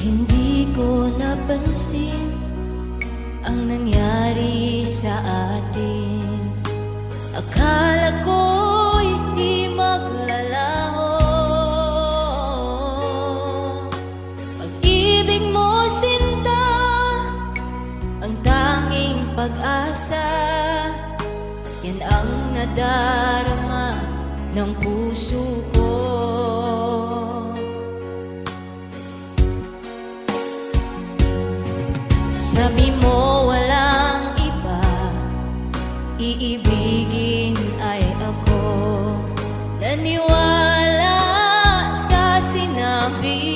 Hindi ko napansin ang nangyari sa atin. Akala ko'y di maglalaho. Pag-ibig mo, sinta, ang tanging pag-asa. Yan ang nadarama ng puso ko. Sabi mo walang iba, iibigin ay ako. Naniwala sa sinabi